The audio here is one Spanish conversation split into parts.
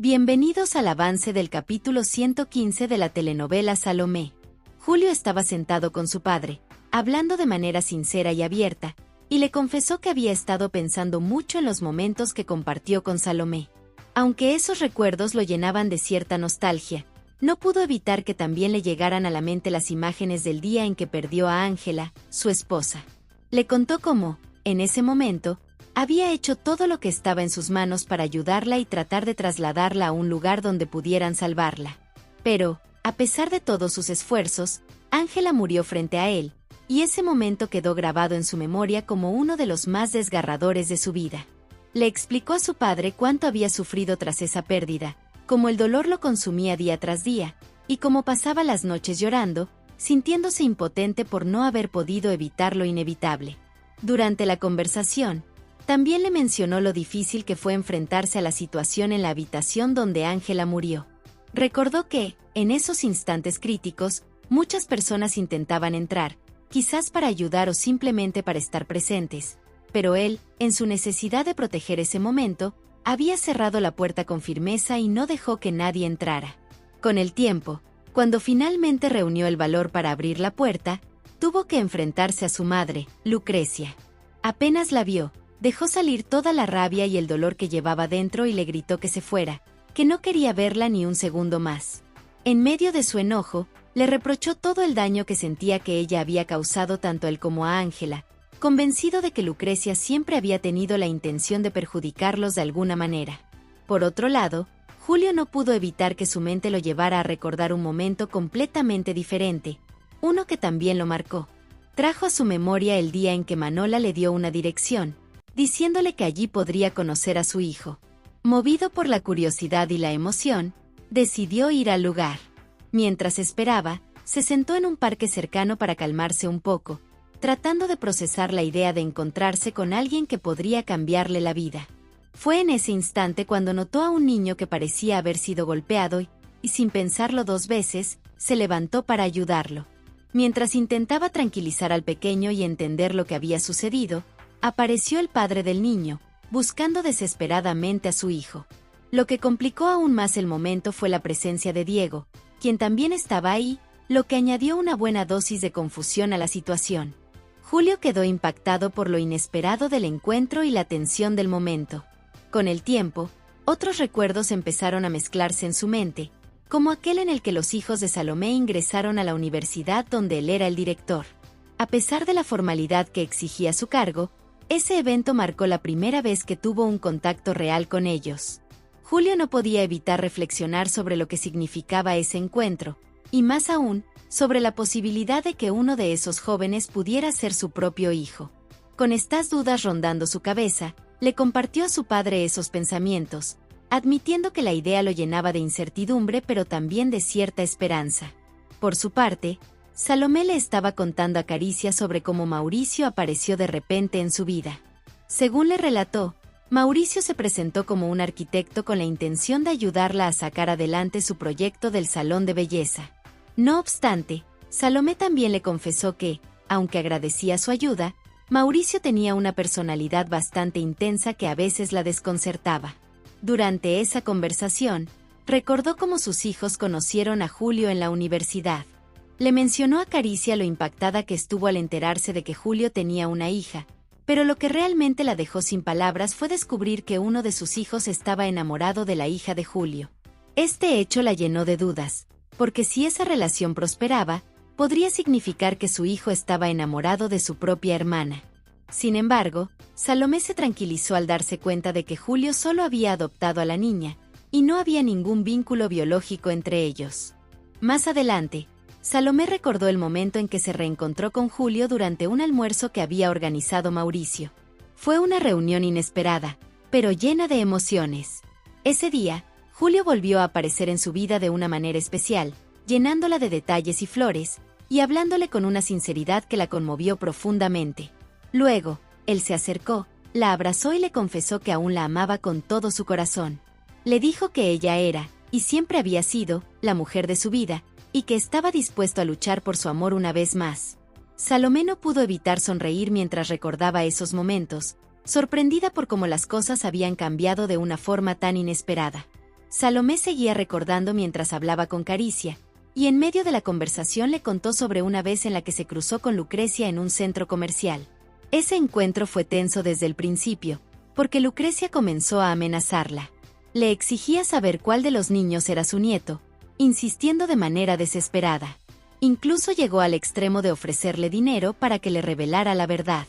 Bienvenidos al avance del capítulo 115 de la telenovela Salomé. Julio estaba sentado con su padre, hablando de manera sincera y abierta, y le confesó que había estado pensando mucho en los momentos que compartió con Salomé. Aunque esos recuerdos lo llenaban de cierta nostalgia, no pudo evitar que también le llegaran a la mente las imágenes del día en que perdió a Ángela, su esposa. Le contó cómo, en ese momento, había hecho todo lo que estaba en sus manos para ayudarla y tratar de trasladarla a un lugar donde pudieran salvarla. Pero, a pesar de todos sus esfuerzos, Ángela murió frente a él, y ese momento quedó grabado en su memoria como uno de los más desgarradores de su vida. Le explicó a su padre cuánto había sufrido tras esa pérdida, cómo el dolor lo consumía día tras día, y cómo pasaba las noches llorando, sintiéndose impotente por no haber podido evitar lo inevitable. Durante la conversación, también le mencionó lo difícil que fue enfrentarse a la situación en la habitación donde Ángela murió. Recordó que, en esos instantes críticos, muchas personas intentaban entrar, quizás para ayudar o simplemente para estar presentes, pero él, en su necesidad de proteger ese momento, había cerrado la puerta con firmeza y no dejó que nadie entrara. Con el tiempo, cuando finalmente reunió el valor para abrir la puerta, tuvo que enfrentarse a su madre, Lucrecia. Apenas la vio, dejó salir toda la rabia y el dolor que llevaba dentro y le gritó que se fuera, que no quería verla ni un segundo más. En medio de su enojo, le reprochó todo el daño que sentía que ella había causado tanto a él como a Ángela, convencido de que Lucrecia siempre había tenido la intención de perjudicarlos de alguna manera. Por otro lado, Julio no pudo evitar que su mente lo llevara a recordar un momento completamente diferente, uno que también lo marcó. Trajo a su memoria el día en que Manola le dio una dirección, diciéndole que allí podría conocer a su hijo. Movido por la curiosidad y la emoción, decidió ir al lugar. Mientras esperaba, se sentó en un parque cercano para calmarse un poco, tratando de procesar la idea de encontrarse con alguien que podría cambiarle la vida. Fue en ese instante cuando notó a un niño que parecía haber sido golpeado y sin pensarlo dos veces, se levantó para ayudarlo. Mientras intentaba tranquilizar al pequeño y entender lo que había sucedido, apareció el padre del niño, buscando desesperadamente a su hijo. Lo que complicó aún más el momento fue la presencia de Diego, quien también estaba ahí, lo que añadió una buena dosis de confusión a la situación. Julio quedó impactado por lo inesperado del encuentro y la tensión del momento. Con el tiempo, otros recuerdos empezaron a mezclarse en su mente, como aquel en el que los hijos de Salomé ingresaron a la universidad donde él era el director. A pesar de la formalidad que exigía su cargo, ese evento marcó la primera vez que tuvo un contacto real con ellos. Julio no podía evitar reflexionar sobre lo que significaba ese encuentro, y más aún, sobre la posibilidad de que uno de esos jóvenes pudiera ser su propio hijo. Con estas dudas rondando su cabeza, le compartió a su padre esos pensamientos, admitiendo que la idea lo llenaba de incertidumbre pero también de cierta esperanza. Por su parte, Salomé le estaba contando a Caricia sobre cómo Mauricio apareció de repente en su vida. Según le relató, Mauricio se presentó como un arquitecto con la intención de ayudarla a sacar adelante su proyecto del salón de belleza. No obstante, Salomé también le confesó que, aunque agradecía su ayuda, Mauricio tenía una personalidad bastante intensa que a veces la desconcertaba. Durante esa conversación, recordó cómo sus hijos conocieron a Julio en la universidad. Le mencionó a Caricia lo impactada que estuvo al enterarse de que Julio tenía una hija, pero lo que realmente la dejó sin palabras fue descubrir que uno de sus hijos estaba enamorado de la hija de Julio. Este hecho la llenó de dudas, porque si esa relación prosperaba, podría significar que su hijo estaba enamorado de su propia hermana. Sin embargo, Salomé se tranquilizó al darse cuenta de que Julio solo había adoptado a la niña, y no había ningún vínculo biológico entre ellos. Más adelante, Salomé recordó el momento en que se reencontró con Julio durante un almuerzo que había organizado Mauricio. Fue una reunión inesperada, pero llena de emociones. Ese día, Julio volvió a aparecer en su vida de una manera especial, llenándola de detalles y flores, y hablándole con una sinceridad que la conmovió profundamente. Luego, él se acercó, la abrazó y le confesó que aún la amaba con todo su corazón. Le dijo que ella era, y siempre había sido, la mujer de su vida, y que estaba dispuesto a luchar por su amor una vez más. Salomé no pudo evitar sonreír mientras recordaba esos momentos, sorprendida por cómo las cosas habían cambiado de una forma tan inesperada. Salomé seguía recordando mientras hablaba con Caricia, y en medio de la conversación le contó sobre una vez en la que se cruzó con Lucrecia en un centro comercial. Ese encuentro fue tenso desde el principio, porque Lucrecia comenzó a amenazarla. Le exigía saber cuál de los niños era su nieto, insistiendo de manera desesperada. Incluso llegó al extremo de ofrecerle dinero para que le revelara la verdad.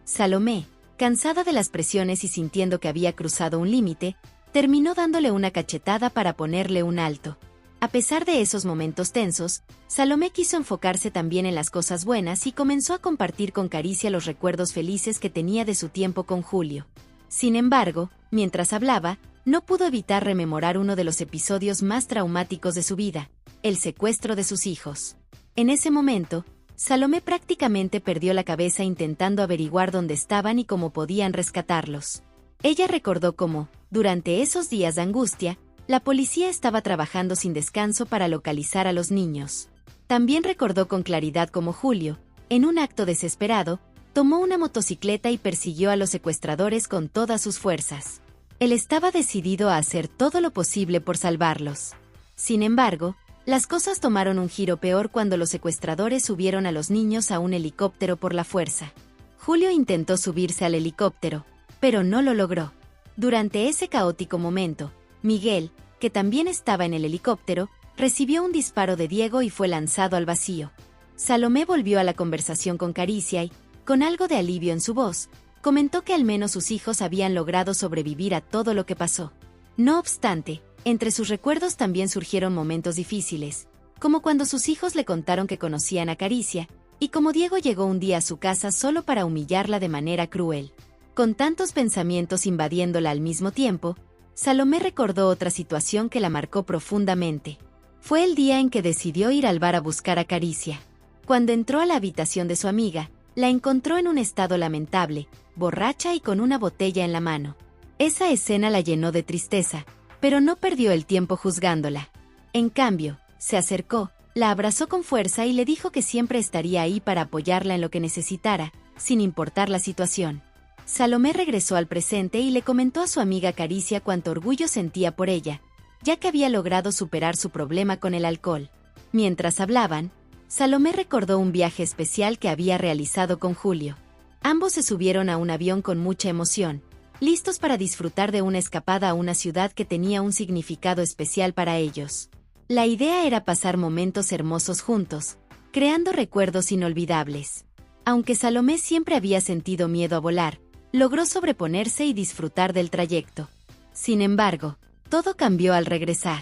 Salomé, cansada de las presiones y sintiendo que había cruzado un límite, terminó dándole una cachetada para ponerle un alto. A pesar de esos momentos tensos, Salomé quiso enfocarse también en las cosas buenas y comenzó a compartir con Caricia los recuerdos felices que tenía de su tiempo con Julio. Sin embargo, mientras hablaba, no pudo evitar rememorar uno de los episodios más traumáticos de su vida, el secuestro de sus hijos. En ese momento, Salomé prácticamente perdió la cabeza intentando averiguar dónde estaban y cómo podían rescatarlos. Ella recordó cómo, durante esos días de angustia, la policía estaba trabajando sin descanso para localizar a los niños. También recordó con claridad cómo Julio, en un acto desesperado, tomó una motocicleta y persiguió a los secuestradores con todas sus fuerzas. Él estaba decidido a hacer todo lo posible por salvarlos. Sin embargo, las cosas tomaron un giro peor cuando los secuestradores subieron a los niños a un helicóptero por la fuerza. Julio intentó subirse al helicóptero, pero no lo logró. Durante ese caótico momento, Miguel, que también estaba en el helicóptero, recibió un disparo de Diego y fue lanzado al vacío. Salomé volvió a la conversación con Caricia y, con algo de alivio en su voz, comentó que al menos sus hijos habían logrado sobrevivir a todo lo que pasó. No obstante, entre sus recuerdos también surgieron momentos difíciles, como cuando sus hijos le contaron que conocían a Caricia, y como Diego llegó un día a su casa solo para humillarla de manera cruel. Con tantos pensamientos invadiéndola al mismo tiempo, Salomé recordó otra situación que la marcó profundamente. Fue el día en que decidió ir al bar a buscar a Caricia. Cuando entró a la habitación de su amiga, la encontró en un estado lamentable, borracha y con una botella en la mano. Esa escena la llenó de tristeza, pero no perdió el tiempo juzgándola. En cambio, se acercó, la abrazó con fuerza y le dijo que siempre estaría ahí para apoyarla en lo que necesitara, sin importar la situación. Salomé regresó al presente y le comentó a su amiga Caricia cuánto orgullo sentía por ella, ya que había logrado superar su problema con el alcohol. Mientras hablaban, Salomé recordó un viaje especial que había realizado con Julio. Ambos se subieron a un avión con mucha emoción, listos para disfrutar de una escapada a una ciudad que tenía un significado especial para ellos. La idea era pasar momentos hermosos juntos, creando recuerdos inolvidables. Aunque Salomé siempre había sentido miedo a volar, logró sobreponerse y disfrutar del trayecto. Sin embargo, todo cambió al regresar.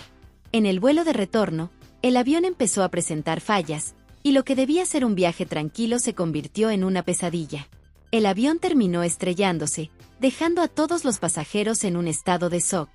En el vuelo de retorno, el avión empezó a presentar fallas, y lo que debía ser un viaje tranquilo se convirtió en una pesadilla. El avión terminó estrellándose, dejando a todos los pasajeros en un estado de shock.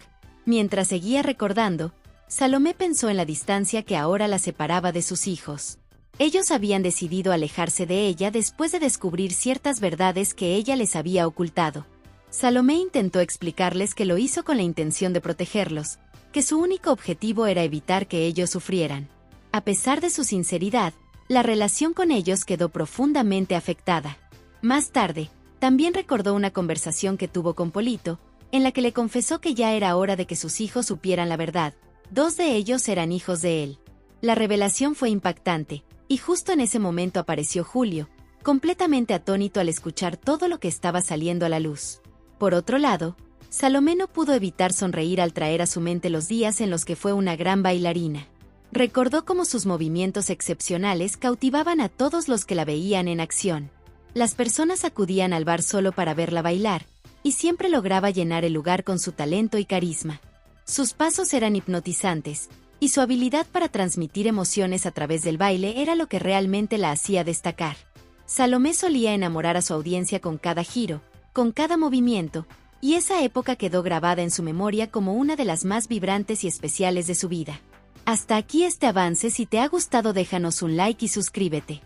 Mientras seguía recordando, Salomé pensó en la distancia que ahora la separaba de sus hijos. Ellos habían decidido alejarse de ella después de descubrir ciertas verdades que ella les había ocultado. Salomé intentó explicarles que lo hizo con la intención de protegerlos, que su único objetivo era evitar que ellos sufrieran. A pesar de su sinceridad, la relación con ellos quedó profundamente afectada. Más tarde, también recordó una conversación que tuvo con Polito, en la que le confesó que ya era hora de que sus hijos supieran la verdad. 2 de ellos eran hijos de él. La revelación fue impactante, y justo en ese momento apareció Julio, completamente atónito al escuchar todo lo que estaba saliendo a la luz. Por otro lado, Salomé no pudo evitar sonreír al traer a su mente los días en los que fue una gran bailarina. Recordó cómo sus movimientos excepcionales cautivaban a todos los que la veían en acción. Las personas acudían al bar solo para verla bailar, y siempre lograba llenar el lugar con su talento y carisma. Sus pasos eran hipnotizantes, y su habilidad para transmitir emociones a través del baile era lo que realmente la hacía destacar. Salomé solía enamorar a su audiencia con cada giro, con cada movimiento, y esa época quedó grabada en su memoria como una de las más vibrantes y especiales de su vida. Hasta aquí este avance. Si te ha gustado, déjanos un like y suscríbete.